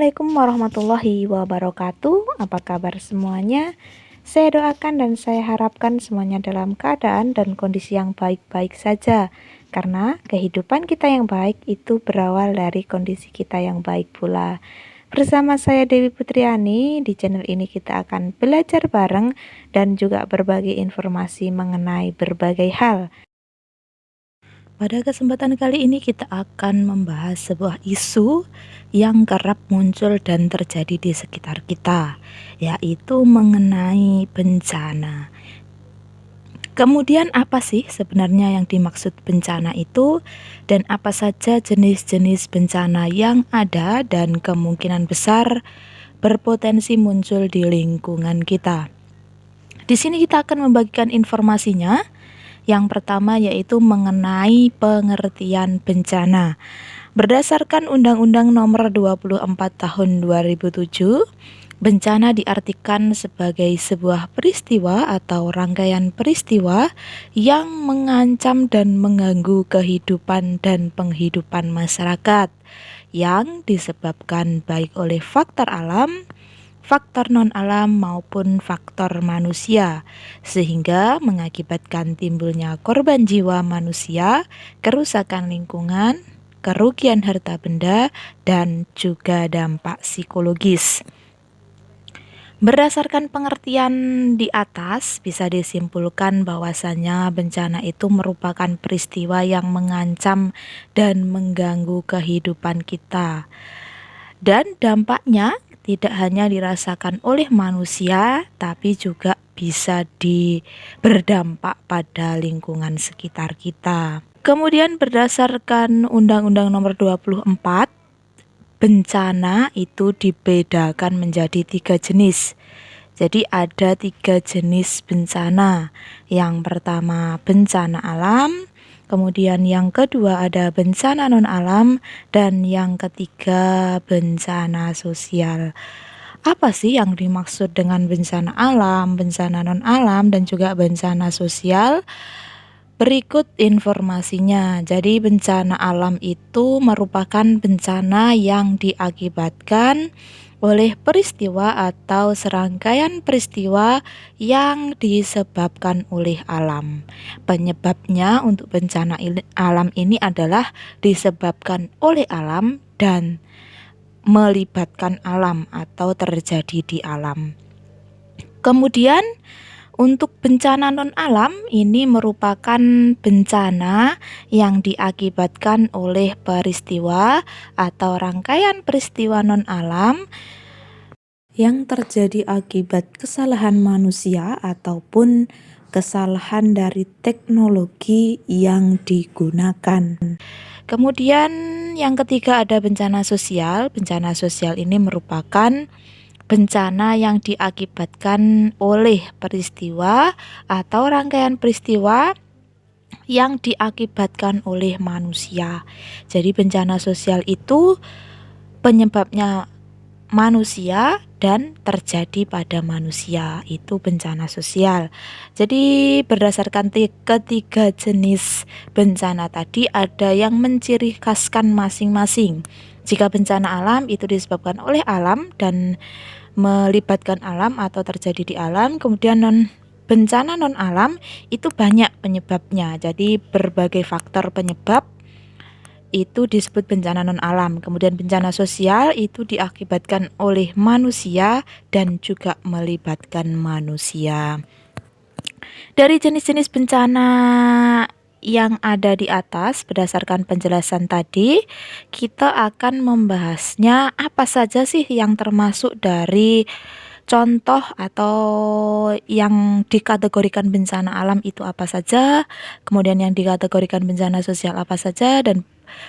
Assalamualaikum warahmatullahi wabarakatuh. Apa kabar semuanya? Saya doakan dan saya harapkan semuanya dalam keadaan dan kondisi yang baik-baik saja. Karena kehidupan kita yang baik itu berawal dari kondisi kita yang baik pula. Bersama saya Dewi Putriani, di channel ini kita akan belajar bareng dan juga berbagi informasi mengenai berbagai hal. Pada kesempatan kali ini kita akan membahas sebuah isu yang kerap muncul dan terjadi di sekitar kita, yaitu mengenai bencana. Kemudian apa sih sebenarnya yang dimaksud bencana itu, dan apa saja jenis-jenis bencana yang ada dan kemungkinan besar berpotensi muncul di lingkungan kita. Di sini kita akan membagikan informasinya. Yang pertama yaitu mengenai pengertian bencana. Berdasarkan Undang-Undang Nomor 24 Tahun 2007, bencana diartikan sebagai sebuah peristiwa atau rangkaian peristiwa yang mengancam dan mengganggu kehidupan dan penghidupan masyarakat yang disebabkan baik oleh faktor alam, faktor non-alam maupun faktor manusia, sehingga mengakibatkan timbulnya korban jiwa manusia, kerusakan lingkungan, kerugian harta benda, dan juga dampak psikologis. Berdasarkan pengertian di atas, bisa disimpulkan bahwasanya bencana itu merupakan peristiwa yang mengancam dan mengganggu kehidupan kita. Dan dampaknya tidak hanya dirasakan oleh manusia, tapi juga bisa berdampak pada lingkungan sekitar kita. Kemudian berdasarkan Undang-Undang Nomor 24, bencana itu dibedakan menjadi 3 jenis. Jadi ada 3 jenis bencana. Yang pertama bencana alam, kemudian yang kedua ada bencana non-alam, dan yang ketiga bencana sosial. Apa sih yang dimaksud dengan bencana alam, bencana non-alam, dan juga bencana sosial? Berikut informasinya. Jadi bencana alam itu merupakan bencana yang diakibatkan oleh peristiwa atau serangkaian peristiwa yang disebabkan oleh alam. Penyebabnya untuk bencana alam ini adalah disebabkan oleh alam dan melibatkan alam atau terjadi di alam. Kemudian untuk bencana non-alam ini merupakan bencana yang diakibatkan oleh peristiwa atau rangkaian peristiwa non-alam yang terjadi akibat kesalahan manusia ataupun kesalahan dari teknologi yang digunakan. Kemudian yang ketiga ada bencana sosial. Bencana sosial ini merupakan bencana yang diakibatkan oleh peristiwa atau rangkaian peristiwa yang diakibatkan oleh manusia. Jadi bencana sosial itu penyebabnya manusia dan terjadi pada manusia, itu bencana sosial. Jadi berdasarkan ketiga jenis bencana tadi ada yang menciri khaskan masing-masing. Jika bencana alam itu disebabkan oleh alam dan melibatkan alam atau terjadi di alam. Kemudian bencana non alam itu banyak penyebabnya. Jadi berbagai faktor penyebab itu disebut bencana non alam. Kemudian bencana sosial itu diakibatkan oleh manusia dan juga melibatkan manusia. Dari jenis-jenis bencana yang ada di atas, berdasarkan penjelasan tadi, kita akan membahasnya apa saja sih yang termasuk dari contoh atau yang dikategorikan bencana alam itu apa saja, kemudian yang dikategorikan bencana sosial apa saja, dan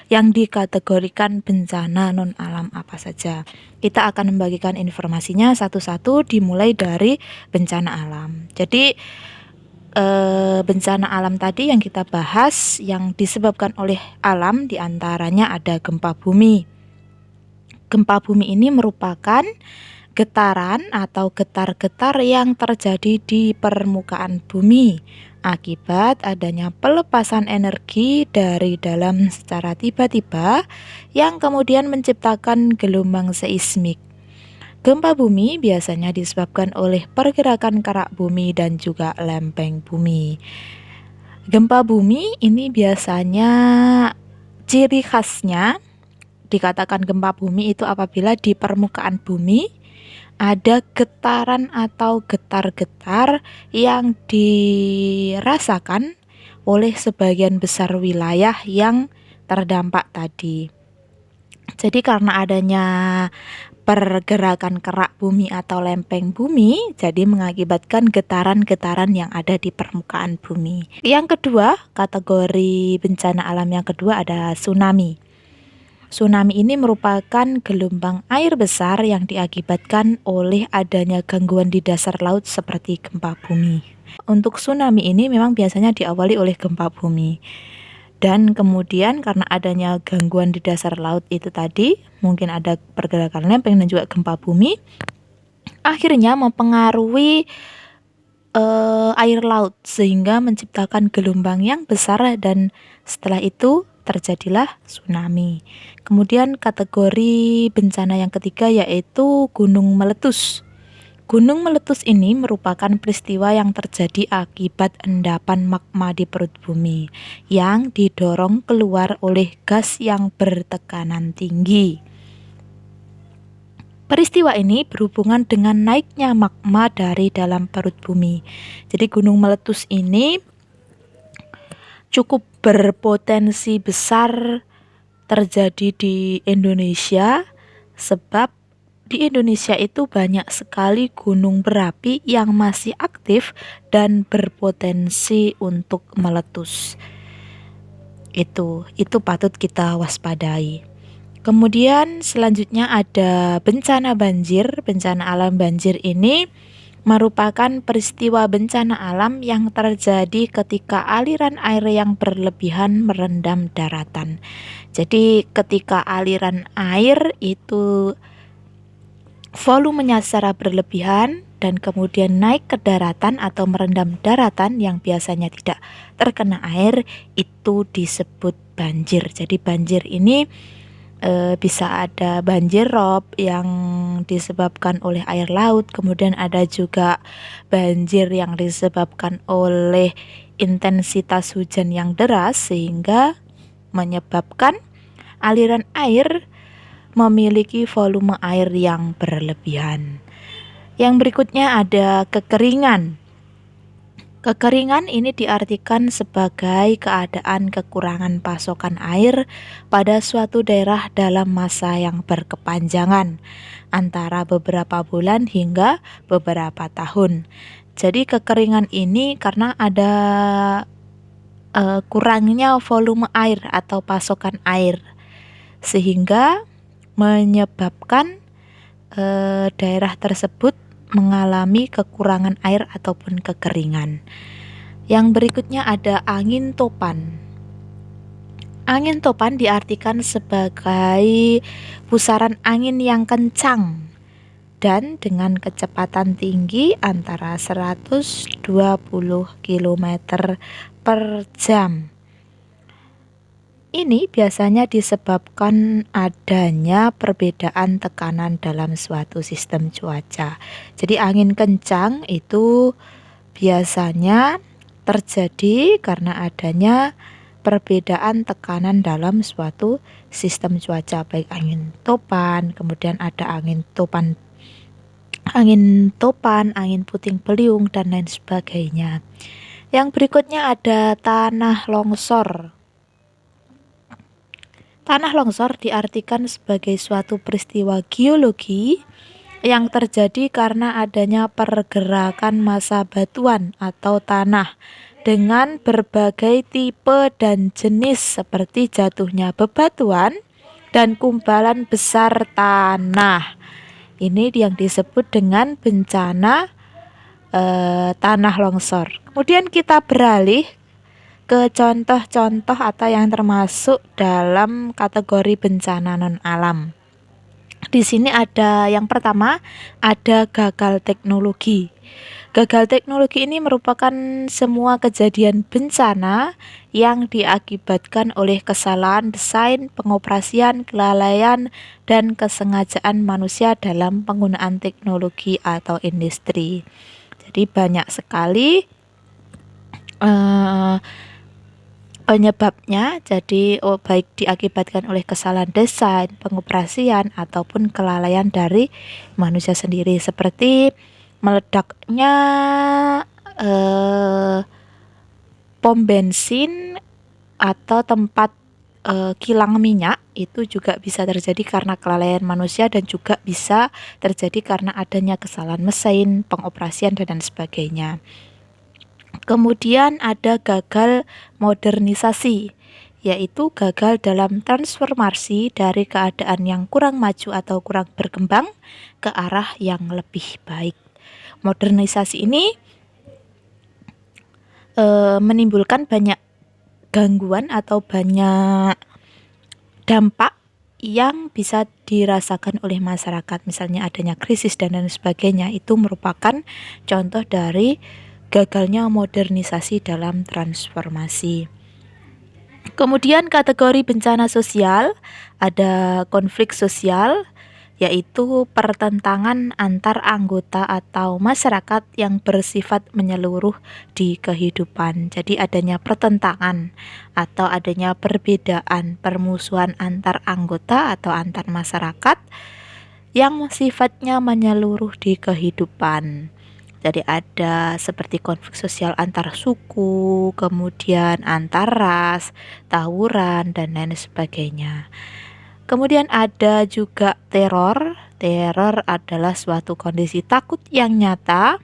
yang dikategorikan bencana non alam apa saja. Kita akan membagikan informasinya satu-satu dimulai dari bencana alam. Jadi bencana alam tadi yang kita bahas yang disebabkan oleh alam diantaranya ada gempa bumi. Gempa bumi ini merupakan getaran atau getar-getar yang terjadi di permukaan bumi akibat adanya pelepasan energi dari dalam secara tiba-tiba yang kemudian menciptakan gelombang seismik. Gempa bumi biasanya disebabkan oleh pergerakan kerak bumi dan juga lempeng bumi. Gempa bumi ini biasanya ciri khasnya dikatakan gempa bumi itu apabila di permukaan bumi ada getaran atau getar-getar yang dirasakan oleh sebagian besar wilayah yang terdampak tadi. Jadi karena adanya pergerakan kerak bumi atau lempeng bumi, jadi mengakibatkan getaran-getaran yang ada di permukaan bumi. Yang kedua, kategori bencana alam yang kedua ada tsunami. Tsunami ini merupakan gelombang air besar yang diakibatkan oleh adanya gangguan di dasar laut seperti gempa bumi. Untuk tsunami ini memang biasanya diawali oleh gempa bumi. Dan kemudian karena adanya gangguan di dasar laut itu tadi, mungkin ada pergerakan lempeng dan juga gempa bumi, akhirnya mempengaruhi air laut sehingga menciptakan gelombang yang besar dan setelah itu terjadilah tsunami. Kemudian kategori bencana yang ketiga yaitu gunung meletus. Gunung meletus ini merupakan peristiwa yang terjadi akibat endapan magma di perut bumi yang didorong keluar oleh gas yang bertekanan tinggi. Peristiwa ini berhubungan dengan naiknya magma dari dalam perut bumi. Jadi gunung meletus ini cukup berpotensi besar terjadi di Indonesia sebab di Indonesia itu banyak sekali gunung berapi yang masih aktif dan berpotensi untuk meletus. Itu patut kita waspadai. Kemudian selanjutnya ada bencana banjir. Bencana alam banjir ini merupakan peristiwa bencana alam yang terjadi ketika aliran air yang berlebihan merendam daratan. Jadi ketika aliran air itu volumenya secara berlebihan dan kemudian naik ke daratan atau merendam daratan yang biasanya tidak terkena air, itu disebut banjir. Jadi banjir ini bisa ada banjir rob yang disebabkan oleh air laut, kemudian ada juga banjir yang disebabkan oleh intensitas hujan yang deras sehingga menyebabkan aliran air memiliki volume air yang berlebihan. Yang berikutnya ada kekeringan. Kekeringan ini diartikan sebagai keadaan kekurangan pasokan air pada suatu daerah dalam masa yang berkepanjangan, antara beberapa bulan hingga beberapa tahun. Jadi kekeringan ini karena ada kurangnya volume air atau pasokan air, sehingga menyebabkan daerah tersebut mengalami kekurangan air ataupun kekeringan. Yang berikutnya ada angin topan. Angin topan diartikan sebagai pusaran angin yang kencang dan dengan kecepatan tinggi antara 120 km per jam. Ini biasanya disebabkan adanya perbedaan tekanan dalam suatu sistem cuaca. Jadi angin kencang itu biasanya terjadi karena adanya perbedaan tekanan dalam suatu sistem cuaca, baik angin topan, kemudian ada angin topan, angin puting beliung dan lain sebagainya. Yang berikutnya ada tanah longsor. Tanah longsor diartikan sebagai suatu peristiwa geologi yang terjadi karena adanya pergerakan massa batuan atau tanah dengan berbagai tipe dan jenis seperti jatuhnya bebatuan dan kumpalan besar tanah. Ini yang disebut dengan bencana tanah longsor. Kemudian kita beralih ke contoh-contoh atau yang termasuk dalam kategori bencana non-alam. Di sini ada yang pertama, ada gagal teknologi. Gagal teknologi ini merupakan semua kejadian bencana yang diakibatkan oleh kesalahan desain, pengoperasian, kelalaian, dan kesengajaan manusia dalam penggunaan teknologi atau industri. Jadi banyak sekali eh, penyebabnya, jadi baik diakibatkan oleh kesalahan desain, pengoperasian, ataupun kelalaian dari manusia sendiri, seperti meledaknya eh, pom bensin atau tempat kilang minyak. Itu juga bisa terjadi karena kelalaian manusia dan juga bisa terjadi karena adanya kesalahan mesin, pengoperasian, dan lain sebagainya. Kemudian ada gagal modernisasi, yaitu gagal dalam transformasi dari keadaan yang kurang maju atau kurang berkembang ke arah yang lebih baik. Modernisasi ini menimbulkan banyak gangguan atau banyak dampak yang bisa dirasakan oleh masyarakat, misalnya adanya krisis dan lain sebagainya. Itu merupakan contoh dari gagalnya modernisasi dalam transformasi. Kemudian kategori bencana sosial, ada konflik sosial, yaitu pertentangan antar anggota atau masyarakat yang bersifat menyeluruh di kehidupan. Jadi adanya pertentangan atau adanya perbedaan, permusuhan antar anggota atau antar masyarakat yang sifatnya menyeluruh di kehidupan. Jadi ada seperti konflik sosial antar suku, kemudian antar ras, tawuran, dan lain sebagainya. Kemudian ada juga teror. Teror adalah suatu kondisi takut yang nyata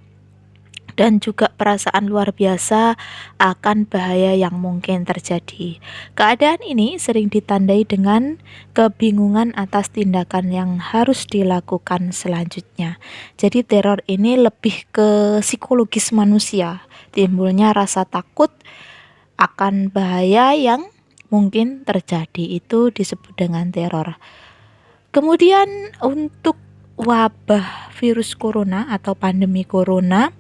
dan juga perasaan luar biasa akan bahaya yang mungkin terjadi. Keadaan ini sering ditandai dengan kebingungan atas tindakan yang harus dilakukan selanjutnya. Jadi teror ini lebih ke psikologis manusia, timbulnya rasa takut akan bahaya yang mungkin terjadi, itu disebut dengan teror. Kemudian untuk wabah virus corona atau pandemi corona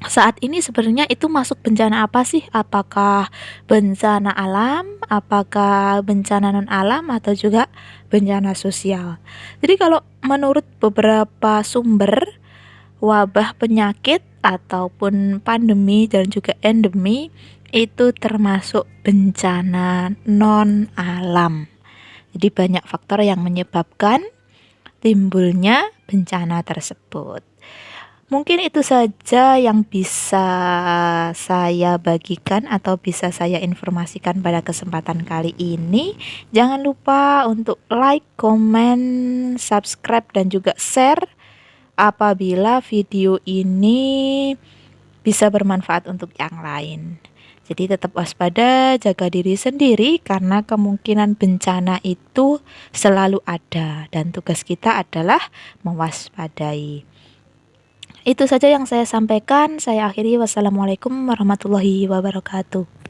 saat ini sebenarnya itu masuk bencana apa sih? Apakah bencana alam, apakah bencana non alam, atau juga bencana sosial? Jadi kalau menurut beberapa sumber, wabah penyakit ataupun pandemi dan juga endemi itu termasuk bencana non alam. Jadi banyak faktor yang menyebabkan timbulnya bencana tersebut. Mungkin itu saja yang bisa saya bagikan atau bisa saya informasikan pada kesempatan kali ini. Jangan lupa untuk like, comment, subscribe, dan juga share apabila video ini bisa bermanfaat untuk yang lain. Jadi tetap waspada, jaga diri sendiri karena kemungkinan bencana itu selalu ada dan tugas kita adalah mewaspadai. Itu saja yang saya sampaikan. Saya akhiri. Wassalamualaikum warahmatullahi wabarakatuh.